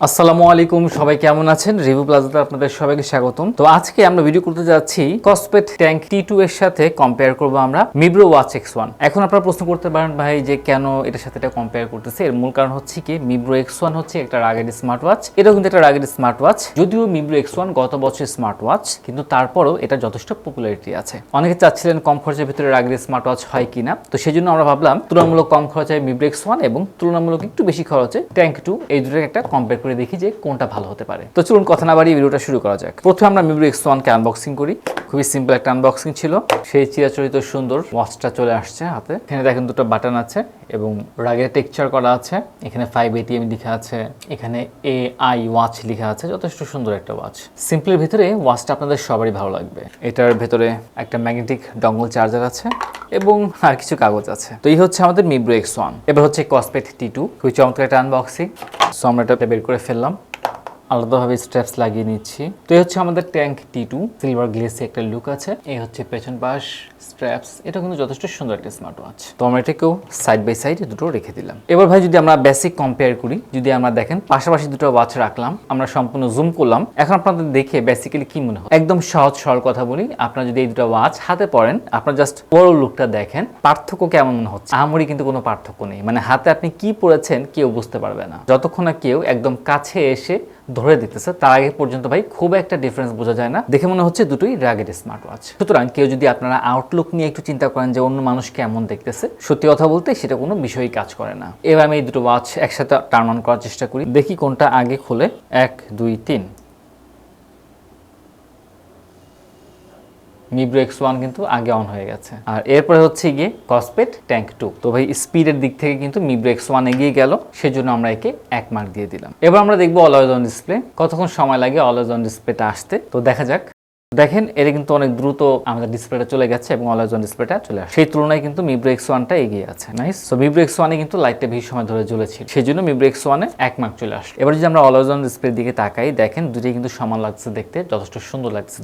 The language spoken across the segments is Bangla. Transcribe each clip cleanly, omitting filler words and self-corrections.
আসসালামু আলাইকুম, সবাই কেমন আছেন? রিভিউ প্লাজাতে আপনাদের সবাইকে স্বাগতম। তো আজকে আমরা ভিডিও করতে যাচ্ছি কসপেট ট্যাঙ্ক T2 এর সাথে কম্পেয়ার করব আমরা মিব্রো ওয়াচ X1। এখন আপনারা প্রশ্ন করতে পারেন ভাই যে কেন এটার সাথে এটা কম্পেয়ার করতেছে? এর মূল কারণ হচ্ছে কি মিব্রো X1 হচ্ছে একটা রাগেড স্মার্ট ওয়াচ, এটাও কিন্তু একটা রাগেড স্মার্ট ওয়াচ। যদিও মিব্রো X1 গত বছর স্মার্ট ওয়াচ, কিন্তু তারপরও এটা যথেষ্ট পপুলারিটি আছে। অনেকে চাচ্ছিলেন কম খরচের ভিতরে রাগেড স্মার্ট ওয়াচ হয় কিনা, তো সেই জন্য আমরা ভাবলাম তুলনামূলক কম খরচে মিব্রো X1 এবং তুলনামূলক একটু বেশি খরচে ট্যাঙ্ক 2 এই দুটোর একটা কম্পেয়ার করে দেখি যে কোনটা ভালো হতে পারে। তো চলুন কথা না বাড়িয়ে ভিডিওটা শুরু করা যাক। প্রথমে আমরা মিব্রো X1 কে আনবক্সিং করি। খুবই সিম্পল একটা আনবক্সিং ছিল। সেই চিরাচরিত সুন্দর ওয়াচটা চলে আসছে হাতে। এখানে দেখেন দুটো বাটন আছে এবং রাগের টেক্সচার করা আছে। এখানে 5 ATM লেখা আছে, এখানে AI ওয়াচ লেখা আছে। যথেষ্ট সুন্দর একটা ওয়াচ। সিম্পলের ভিতরে ওয়াচটা আপনাদের সবারই ভালো লাগবে। এটার ভেতরে একটা ম্যাগনেটিক ডঙ্গল চার্জার আছে এবং আর কিছু কাগজ আছে। তো এই হচ্ছে আমাদের মিব্রো X1। এবার হচ্ছে কসপেট T2। খুবই চমৎকার একটা আনবক্সিং। সো আমরা এটা বের করে ফেললাম, আলাদাভাবে স্ট্র্যাপস লাগিয়ে নিচ্ছি। তো এই হচ্ছে আমাদের ট্যাঙ্ক T2। সিলভার গ্লেসে একটা লুক আছে। এই হচ্ছে পেছন পাশ স্ট্র্যাপস। এটা কিন্তু যথেষ্ট সুন্দর একটা স্মার্ট ওয়াচ। তো আমরা এটাকেও সাইড বাই সাইড দুটো রেখে দিলাম। এবার ভাই যদি আমরা বেসিক কম্পেয়ার করি, যদি আমরা দেখেন পাশাপাশি দুটো ওয়াচ রাখলাম, আমরা সম্পূর্ণ জুম করলাম। এখন আপনাদের দেখে বেসিক্যালি কি মনে হয়? একদম সহজ সরল কথা বলি, আপনারা যদি এই দুটো ওয়াচ হাতে পরেন, আপনারা জাস্ট বড় লুকটা দেখেন, পার্থক্য কেমন মনে হচ্ছে? আহামরি কিন্তু কোনো পার্থক্য নেই। মানে হাতে আপনি কি পরেছেন কেউ বুঝতে পারবে না, যতক্ষণ না কেউ একদম কাছে এসে ধরে দিতেছে। তার আগে পর্যন্ত ভাই খুব একটা ডিফারেন্স বোঝা যায় না। দেখে মনে হচ্ছে দুটোই রাগেড স্মার্ট ওয়াচ। সুতরাং কেউ যদি আপনারা আউটলুক নিয়ে একটু চিন্তা করেন যে অন্য মানুষ কেমন দেখতেছে, সত্যি কথা বলতে সেটা কোনো বিষয়ই কাজ করে না। এবার আমি এই দুটো ওয়াচ একসাথে টার্ন অন করার চেষ্টা করি, দেখি কোনটা আগে খুলে। 1 2 3। মিব্রো X1 কিন্তু আগে অন হয়ে গেছে। আর এরপরে হচ্ছে গিয়ে কসপেট ট্যাঙ্ক 2। তো ভাই স্পিডের দিক থেকে কিন্তু মিব্রো X1 এগিয়ে গেল, সেজন্য আমরা একে 1 মার্ক দিয়ে দিলাম। এবার আমরা দেখবো অলওয়েজ অন ডিসপ্লে। কতক্ষণ সময় লাগে অলওয়েজ অন ডিসপ্লেটা আসতে, তো দেখা যাক। দেখেন এটা কিন্তু অনেক দ্রুত আমাদের ডিসপ্লেটা চলে গেছে এবং অলওয়েজ অন ডিসপ্লেটা চলে আসে। সেই তুলনায় কিন্তু মিব্রো X1টা এগিয়ে আছে। নাইস। সো মিব্রো X1 এ কিন্তু লাইটটা বেশি সময় ধরে জ্বলেছিল, সেজন্য মিব্রো X1 এ 1 মার্ক চলে আসে। এবার যদি আমরা অলওয়েজ অন ডিসপ্লের দিকে তাকাই, দেখেন দুটোই কিন্তু সমান লাগছে দেখতে, যথেষ্ট সুন্দর লাগছে।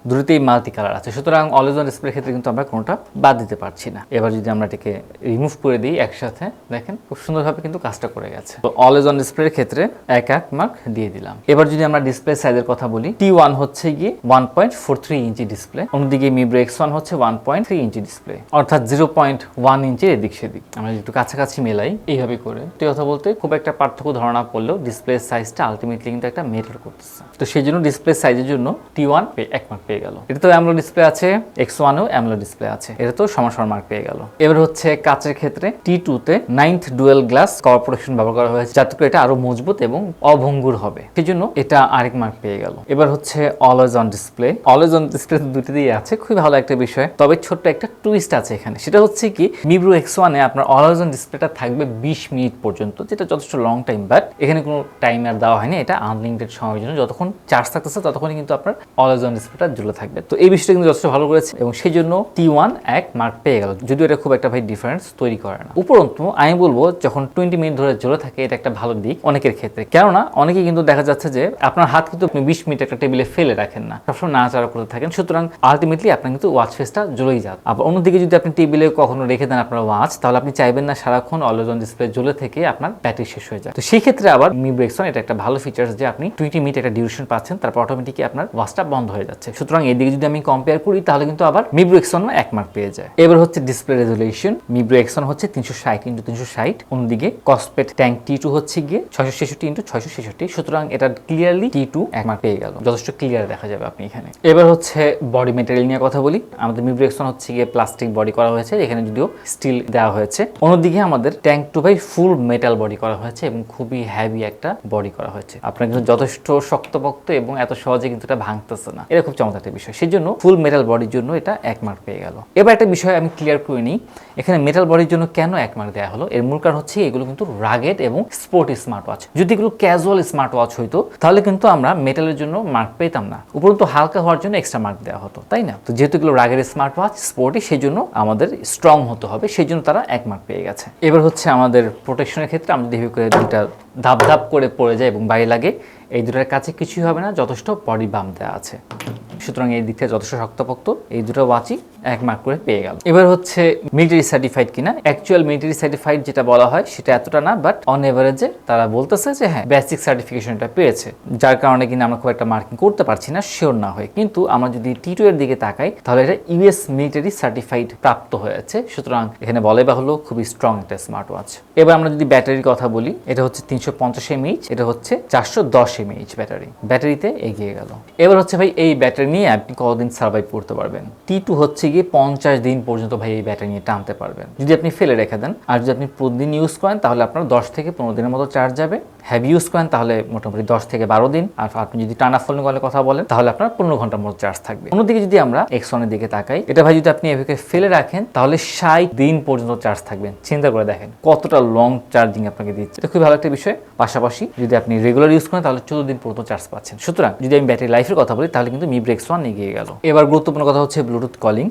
দুটোতেই মাল্টি কালার আছে। সুতরাং অলওয়েজ অন ডিসপ্লের ক্ষেত্রে কিন্তু আমরা কোনোটা বাদ দিতে পারছি না। এবার যদি আমরা এটাকে রিমুভ করে দিই একসাথে, দেখেন খুব সুন্দরভাবে কিন্তু কাজটা করে গেছে। তো অলওয়েজ অন ডিসপ্লের ক্ষেত্রে 1 মার্ক দিয়ে দিলাম। এবার যদি আমরা ডিসপ্লে সাইজের কথা বলি, T1 হচ্ছে গিয়ে 1.43 ইঞ্চি ডিসপ্লে, অন্যদিকে মিব্রো X1 হচ্ছে 1.3 ইঞ্চি ডিসপ্লে, অর্থাৎ 0.1 ইঞ্চির এদিক সেদিক। আমরা একটু কাছাকাছি মেলাই এইভাবে করে, তো কথা বলতে খুব একটা পার্থক্য ধারণা পড়লেও ডিসপ্লে সাইজটা আলটিমেটলি কিন্তু একটা ম্যাটার করতেছে। তো সেই জন্য ডিসপ্লে সাইজের জন্য T1 1 মার্ক পেয়ে গেল। এটা তো অ্যামোলেড ডিসপ্লে আছে, X1 এও অ্যামোলেড ডিসপ্লে আছে, এটা তো সমান মার্ক পেয়ে গেল। এবার হচ্ছে কাচের ক্ষেত্রে T2 তে 9th dual glass cover protection ব্যবহার করা হয়েছে, যাতে করে এটা আরো মজবুত এবং অভঙ্গুর হবে, সেজন্য এটা আরেক মার্ক পেয়ে গেল। এবার হচ্ছে always on display. Always on display দুটো দিয়ে আছে, খুবই ভালো একটা বিষয়। তবে ছোট্ট একটা টুইস্ট আছে এখানে, সেটা হচ্ছে কি মিব্রো X1 এ আপনার অলওয়েজ অন ডিসপ্লেটা থাকবে 20 মিনিট পর্যন্ত, যেটা যথেষ্ট লং টাইম, বাট এখানে কোনো টাইমার দেওয়া হয়নি। এটা আনলিমিটেড সময়ের জন্য, যতক্ষণ চার্জ থাকতেছে ততক্ষণই কিন্তু আপনার অলওয়েজ অন ডিসপ্লেটা জ্বলে থাকবে। তো এই বিষয়টা কিন্তু যথেষ্ট ভালো করেছে এবং সেই জন্য T1 1 মার্ক পেয়ে গেল, যদিও এটা খুব একটা ভাই ডিফারেন্স তৈরি করে না। উপরন্তু আমি বলবো যখন 20 মিনিট ধরে জ্বলে থাকে, এটা একটা ভালো দিক অনেকের ক্ষেত্রে। কেননা অনেকে কিন্তু দেখা যাচ্ছে যে আপনার হাত কিন্তু আপনি 20 মিনিট একটা টেবিলে ফেলে রাখেন না, সবসময় নাড়াচাড়া করতে থাকেন, সুতরাং আলটিমেটলি আপনার কিন্তু ওয়াচ ফেসটা জ্বলেই যাবে। আবার অন্যদিকে যদি আপনি টেবিলে কখনো রেখে দেন আপনার ওয়াচ, তাহলে আপনি চাইবেন না সারাক্ষণ অলওয়েজ অন ডিসপ্লে জ্বলে থেকে আপনার ব্যাটারি শেষ হয়ে যায়। তো সেই ক্ষেত্রে আবার মিব্রো X1 এটা একটা ভালো ফিচার্স যে আপনি 20 মিনিট একটা ডিউরেশন পাচ্ছেন, তারপর অটোমেটিকলি আপনার ওয়াচটা বন্ধ হয়ে যাচ্ছে। সুতরাং এদিকে যদি আমি কম্পেয়ার করি, তাহলে কিন্তু আবার মিব্রো X1 1 মার্ক পেয়ে যায়। এবার হচ্ছে ডিসপ্লে রেজোলিউশন। মিব্রো X1 হচ্ছে 360x360, অন্যদিকে কসপেট ট্যাঙ্ক T2 হচ্ছে গিয়ে 666x666। সুতরাং এটা ক্লিয়ারলি T2 1 মার্ক পেয়ে গেল, যথেষ্ট ক্লিয়ার দেখা যাবে আপনি এখানে। এবার হচ্ছে বডি মেটেরিয়াল নিয়ে কথা বলি। আমাদের মিব্রো X1 হচ্ছে গিয়ে প্লাস্টিক বডি করা হয়েছে, এখানে যদিও স্টিল দেওয়া হয়েছে। অন্যদিকে আমাদের tank 2 by full metal body করা হয়েছে এবং খুবই হেভি একটা বডি করা হয়েছে। আপনার কিন্তু যথেষ্ট শক্তপোক্ত এবং এত সহজে কিন্তু এটা ভাঙতেছে না, এটা খুব চমৎকার একটা বিষয়। সেই জন্য ফুল মেটাল বডির জন্য এটা 1 মার্ক পেয়ে গেল। এবার একটা বিষয় আমি ক্লিয়ার করে নিই, এখানে মেটাল বডির জন্য কেন 1 মার্ক দেওয়া হলো। এর মূল কারণ হচ্ছে এগুলো কিন্তু রাগেড এবং স্পোর্টি স্মার্ট ওয়াচ। যদি এগুলো ক্যাজুয়াল স্মার্ট ওয়াচ হইতো, তাহলে কিন্তু আমরা মেটালের জন্য মার্ক পেতাম না, উপরন্তু হালকা হওয়ার জন্য এক্সট্রা মার্ক দেওয়া হতো, তাই না? তো যেহেতু এগুলো রাগেড স্মার্ট ওয়াচ, স্পোর্টি, সেই জন্য আমাদের স্ট্রং হতে হবে, সেই জন্য তারা 1 মার্ক পেয়ে গেছে। এবার হচ্ছে আমাদের প্রোটেকশনের ক্ষেত্রে আমরা যদি করে দুইটা ধাপ ধাপ করে পড়ে যায় এবং বাইরে লাগে, এই দুটার কাছে কিছুই হবে না, যথেষ্ট বডি বাম্প দেওয়া আছে। সুতরাং এই দিক থেকে যথেষ্ট শক্তপোক্ত, এই দুটো ওয়াচই 1 মার্ক করে পেয়ে গেল। এবার হচ্ছে মিলিটারি সার্টিফাইড কিনা। অ্যাকচুয়াল মিলিটারি সার্টিফাইড যেটা বলা হয় সেটা এতটা না, বাট অন এভারেজে তারা বলতেছে যে হ্যাঁ বেসিক সার্টিফিকেশনটা পেয়েছে, যার কারণে কিনা আমরা খুব একটা মার্কিং করতে পারছি না শিওর না হয়। কিন্তু আমরা যদি T2 এর দিকে তাকাই তাহলে এটা ইউএস মিলিটারি সার্টিফাইড প্রাপ্ত হয়েছে, সুতরাং এখানে বলে বাহুল্য খুবই স্ট্রং একটা স্মার্ট ওয়াচ। এবার আমরা যদি ব্যাটারির কথা বলি, এটা হচ্ছে 350 mAh, এটা হচ্ছে 410 mAh ব্যাটারিতে এগিয়ে গেল। এবার হচ্ছে ভাই এই ব্যাটারি নিয়ে আপনি কতদিন সার্ভাইভ করতে পারবেন। T2 হচ্ছে গিয়ে 50 দিন পর্যন্ত ভাই এই ব্যাটারি নিয়ে টানতে পারবেন যদি আপনি ফেলে রেখে দেন। আর যদি আপনি প্রতিদিন ইউজ করেন তাহলে আপনার 10 থেকে 15 দিনের মতো চার্জ যাবে। হ্যাভি ইউজ করেন তাহলে মোটামুটি 10 থেকে 12 দিন। আর আপনি যদি টানা ফোন কলে কথা বলেন তাহলে আপনার 15 ঘন্টার মতো চার্জ থাকবে। অন্যদিকে যদি আমরা X1 এর দিকে তাকাই, এটা ভাই যদি আপনি এভাবে ফেলে রাখেন তাহলে 60 দিন পর্যন্ত চার্জ থাকবেন। চিন্তা করে দেখেন কতটা লং চার্জিং আপনাকে দিচ্ছে, এটা খুব ভালো একটা বিষয়। পাশাপাশি যদি আপনি রেগুলার ইউজ করেন তাহলে 14 দিন পর্যন্ত চার্জ পাচ্ছেন। সুতরাং যদি আমি ব্যাটারি লাইফের কথা বলি তাহলে কিন্তু Mibro X1 এগিয়ে গেল। এবার গুরুত্বপূর্ণ কথা হচ্ছে ব্লুটুথ কলিং।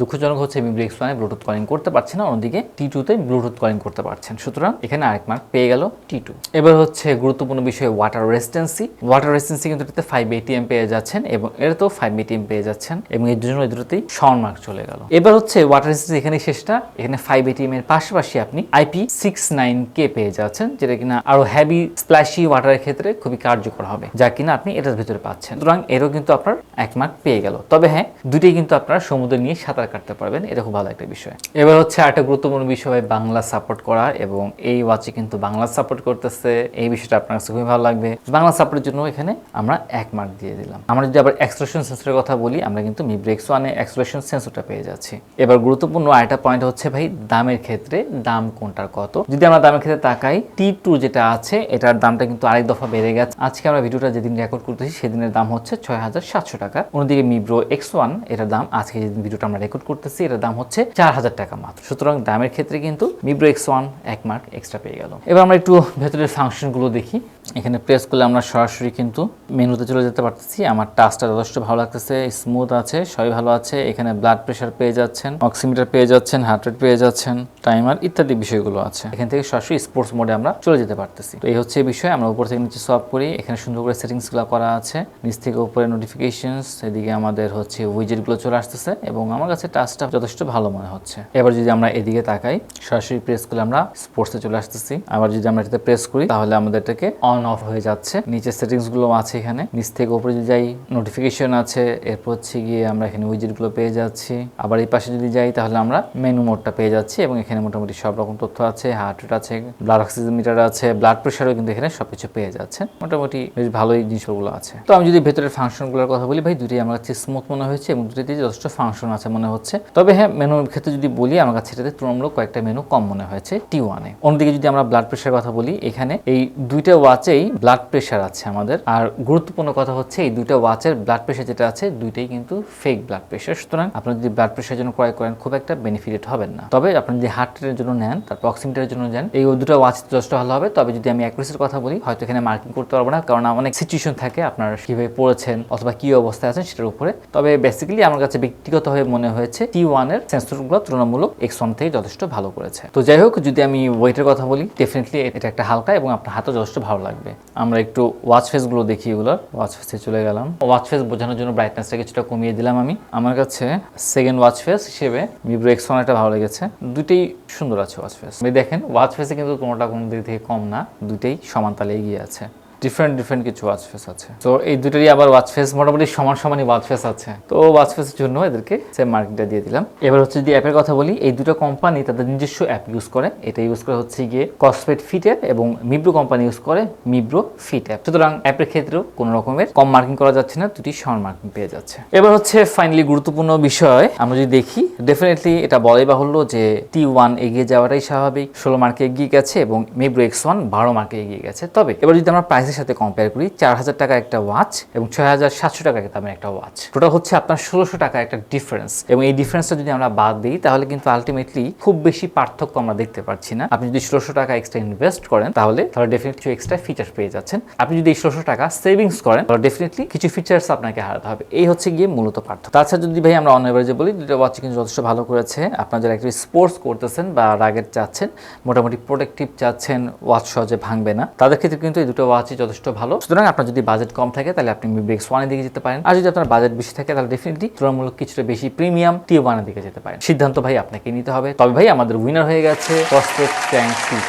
দুঃখজনক হচ্ছে Mibro X1 এ ব্লুটুথ কলিং করতে পারছে না, অন্যদিকে T2 তে ব্লুটুথ কলিং করতে পারছেন। সুতরাং এখানে আরেক মার্ক পেয়ে গেল T2। এবার হচ্ছে গুরুত্বপূর্ণ বিষয় ওয়াটার রেজিস্ট্যান্সি। ওয়াটার রেজিস্ট্যান্সি কিন্তু এটাতে 5 ATM পেয়ে যাচ্ছেন এবং এটাতেও 5 ATM পেয়ে যাচ্ছেন এবং এর জন্য এই দুটোতেই শর্ট মার্ক চলে গেল। এবার হচ্ছে ওয়াটার রেজিস্ট্যান্সি এখানে শেষটা। এখানে 5 ATM এর পাশাপাশি আপনি IP69K পেয়ে যাচ্ছেন, যেটা কিনা আরো হেভি স্প্ল্যাশি ওয়াটারের ক্ষেত্রে খুবই কার্যকর হবে, যা কিনা আপনি এটার ভিতরে পাচ্ছেন। সুতরাং এরও কিন্তু আপনার 1 মার্ক পেয়ে গেল। তবে হ্যাঁ, দুটোই কিন্তু আপনারা সমুদ্রে নিয়ে সাঁতার কাটতে পারবেন, এটা খুব ভালো একটা বিষয়। এবার হচ্ছে আরেকটা গুরুত্বপূর্ণ বিষয় বাংলা সাপোর্ট করা, এবং এই ওয়াচে কিন্তু বাংলা সাপোর্ট করতেছে। এই বিষয়টা আপনার কাছে খুবই ভালো লাগবে। বাংলা সাপোর্টের জন্য এখানে আমরা 1 মার্ক দিয়ে দিলাম। আমরা যদি আবার অ্যাক্সেলারেশন সেন্সরের কথা বলি, আমরা কিন্তু Mibro X1 এ অ্যাক্সেলারেশন সেন্সরটা পেয়ে যাচ্ছি। এবার গুরুত্বপূর্ণ আরেকটা পয়েন্ট হচ্ছে ভাই দামের ক্ষেত্রে দাম কোনটার কত। যদি আমরা দামের ক্ষেত্রে তাকাই, T2 যেটা আছে এটার দামটা কিন্তু আরেক দফা বেড়ে গেছে। আজকে আমরা ভিডিওটা যেদিন রেকর্ড করতেছি সেদিনের দাম হচ্ছে 6700 টাকা। অন্যদিকে Mibro X1 এটার দাম আজকে যেদিন ভিডিওটা আমরা রেকর্ড করতেছি এটার দাম হচ্ছে 4000 টাকা মাত্র। সুতরাং দামের ক্ষেত্রে কিন্তু Mibro X1 1 মার্ক এক্সট্রা পেয়ে গেল। এবার আমরা একটু ভেতরের ফাংশনগুলো দেখি। এখানে প্রেস করলে আমরা সরাসরি কিন্তু মেনুতে চলে যেতে পারতেছি। আমার টাচটা যথেষ্ট ভালো লাগতেছে, স্মুথ আছে, সবই ভালো আছে। এখানে ব্লাড প্রেশার পেয়ে যাচ্ছেন, অক্সিমিটার পেয়ে যাচ্ছেন, হার্ট রেট পেয়ে যাচ্ছেন, টাইমার ইত্যাদি বিষয়গুলো আছে। এখান থেকে সরাসরি স্পোর্টস মোডে আমরা চলে যেতে পারতেছি। তো এই হচ্ছে বিষয়। আমরা উপর থেকে নিচে সোয়াপ করি। এখানে সুন্দর করে সেটিংসগুলো করা আছে, নিচ থেকে উপরে নোটিফিকেশনস, এদিকে আমাদের হচ্ছে উইজেটগুলো চলে আসতেছে এবং আমার কাছে টাচটা যথেষ্ট ভালো মনে হচ্ছে। এবার যদি আমরা এদিকে তাকাই, সরাসরি প্রেস করলে আমরা স্পোর্টসে চলে আসতেছি। আবার যদি আমরা এটাতে প্রেস করি তাহলে আমাদের এটাকে অন অফ হয়ে যাচ্ছে। নিচে সেটিংস গুলো আছে, এখানে নিচ থেকে উপরে যদি যাই নোটিফিকেশন আছে, এরপর হচ্ছে গিয়ে আমরা এখানে উইজেট গুলো পেয়ে যাচ্ছি। আবার এই পাশে যদি যাই তাহলে আমরা মেনু মোডটা পেয়ে যাচ্ছি এবং এখানে মোটামুটি সব রকম তথ্য আছে, হার্ট রেট আছে, ব্লাড অক্সিমিটার আছে, ব্লাড প্রেশারও কিন্তু এখানে সবকিছু পেয়ে যাচ্ছে। মোটামুটি বেশ ভালোই জিনিসগুলো আছে। তো আমি যদি ভেতরের ফাংশনগুলোর কথা বলি, ভাই দুটোই আমার কাছে স্মুথ মনে হয়েছে এবং দুটোতে যথেষ্ট ফাংশন আছে মনে হচ্ছে। তবে হ্যাঁ, মেনুর ক্ষেত্রে যদি বলি আমার কাছে এটাতে তুলনামূলক কয়েকটা মেনু কম মনে হয়েছে T1 এ। অন্যদিকে যদি আমরা ব্লাড প্রেশার কথা বলি, এখানে এই দুইটা ওয়াচেই ব্লাড প্রেশার আছে আমাদের। আর গুরুত্বপূর্ণ কথা হচ্ছে এই দুইটা ওয়াচের ব্লাড প্রেশার যেটা আছে দুইটাই কিন্তু ফেক ব্লাড প্রেশার। সুতরাং আপনারা যদি ব্লাড প্রেশারের জন্য ক্রয় করেন খুব একটা বেনিফিটেড হবেন না। তবে আপনি যদি হার্ট রেটের জন্য নেন, তারপর অক্সিমিটারের জন্য নেন, এই দুটো ওয়াচ যথেষ্ট ভালো হবে। তবে যদি আমি অ্যাকুরেসির কথা বলি, হয়তো এখানে মার্কিং করতে পারবো না, কারণ অনেক সিচুয়েশন থাকে আপনার কিভাবে পড়েছেন অথবা কি অবস্থায় আছেন সেটার উপরে। তবে বেসিক্যালি আমার কাছে ব্যক্তিগতভাবে মনে হয়েছে T1 এর সেন্সরগুলো তুলনামূলক X1 থেকে যথেষ্ট ভালো করেছে। তো যাই হোক, যদি আমি ওয়েটের কথা বলি, ডেফিনেটলি এটা একটা হালকা এবং আপনার হাতও যথেষ্ট ভালো লাগবে। আমরা একটু ওয়াচ ফেস গুলো দেখি, এগুলোর ওয়াচ ফেসে চলে গেলাম। ওয়াচ ফেস বোঝানোর জন্য ব্রাইটনেসটা কিছুটা কমিয়ে দিলাম আমি। আমার কাছে সেকেন্ড ওয়াচ ফেস হিসেবে Mibro X1 এটা ভালো লেগেছে। দুটেই সুন্দর আছে ওয়াচ ফেস। দেখেন ওয়াচ ফেসে কিন্তু কোনোটা কোনো দিক থেকে কম না, দুটেই সমান তালে এগিয়ে আছে। ডিফারেন্ট কিছু ওয়াচ ফেস আছে। তো এই দুটোরই আবার ওয়াচ ফেস মোটামুটি সমানই ওয়াচ ফেস আছে। তো ওয়াচ ফেসের জন্য এদেরকে সেম মার্কিংটা দিয়ে দিলাম। এবার হচ্ছে যদি অ্যাপের কথা বলি, এই দুটো কোম্পানি তাদের নিজস্ব অ্যাপ ইউজ করে। এটা ইউজ করে হচ্ছে গিয়ে Kospet ফিট অ্যাপ এবং Mibro কোম্পানি ইউজ করে Mibro ফিট অ্যাপ। সুতরাং অ্যাপের ক্ষেত্রেও কোনো রকমের কম মার্কিং করা যাচ্ছে না, দুটি সমান মার্কিং পেয়ে যাচ্ছে। এবার হচ্ছে ফাইনালি গুরুত্বপূর্ণ বিষয় আমরা যদি দেখি, ডেফিনেটলি এটা বলাই বাহুল্য যে T1 এগিয়ে যাওয়াটাই স্বাভাবিক। 16 মার্কে এগিয়ে গেছে এবং Mibro X1 12 মার্কে এগিয়ে গেছে। তবে এবার যদি আমরা প্রাইসের সাথে কম্পেয়ার করি, 4000 টাকা একটা ওয়াচ এবং 6700 টাকা দামের একটা ওয়াচ, টোটাল হচ্ছে আপনার 1600 টাকা একটা ডিফারেন্স। এবং এই ডিফারেন্সটা যদি আমরা বাদ দিই তাহলে কিন্তু আলটিমেটলি খুব বেশি পার্থক্য আমরা দেখতে পাচ্ছি না। আপনি যদি 1600 টাকা এক্সট্রা ইনভেস্ট করেন তাহলে ডেফিনেটলি কিছু এক্সট্রা ফিচার পেয়ে যাচ্ছেন। আপনি যদি এই 1600 টাকা সেভিংস করেন তাহলে ডেফিনেটলি কিছু ফিচার্স আপনাকে হারাতে হবে। এই হচ্ছে গিয়ে মূলত পার্থক্য। তাছাড়া যদি ভাই আমরা অন এভারেজে বলি, দুটো ওয়াচ কিন্তু যথেষ্ট ভালো করেছে। আপনারা যারা একটু স্পোর্টস করতেছেন বা রাগেট চাচ্ছেন, মোটামুটি প্রোটেক্টিভ চাচ্ছেন, ওয়াচ সহজে ভাঙবে না, তাদের ক্ষেত্রে কিন্তু এই দুটো ওয়াচই চেয়ে যথেষ্ট ভালো। সুতরাং আপনার যদি বাজেট কম থাকে তাহলে আপনি মিব্রো X1 এর দিকে যেতে পারেন, আর যদি আপনার বাজেট বেশি থাকে তাহলে ডেফিনেটলি তুলনামূলক কিছুটা বেশি প্রিমিয়াম T1 এর দিকে যেতে পারেন। সিদ্ধান্ত ভাই আপনাকে নিতে হবে। তবে ভাই আমাদের উইনার হয়ে গেছে Kospet Tank 2।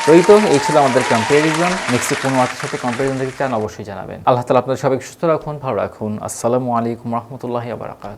তো এই ছিল আমাদের কম্পারিজন। নেক্সট কোনো ওয়াচের সাথে কম্পারিজন দেখতে চান অবশ্যই জানাবেন। আল্লাহ তাআলা আপনাদের সবাইকে সুস্থ রাখুন, ভালো রাখুন। আসসালামু আলাইকুম রহমতুল্লাহি ওয়া বারাকাতুহু।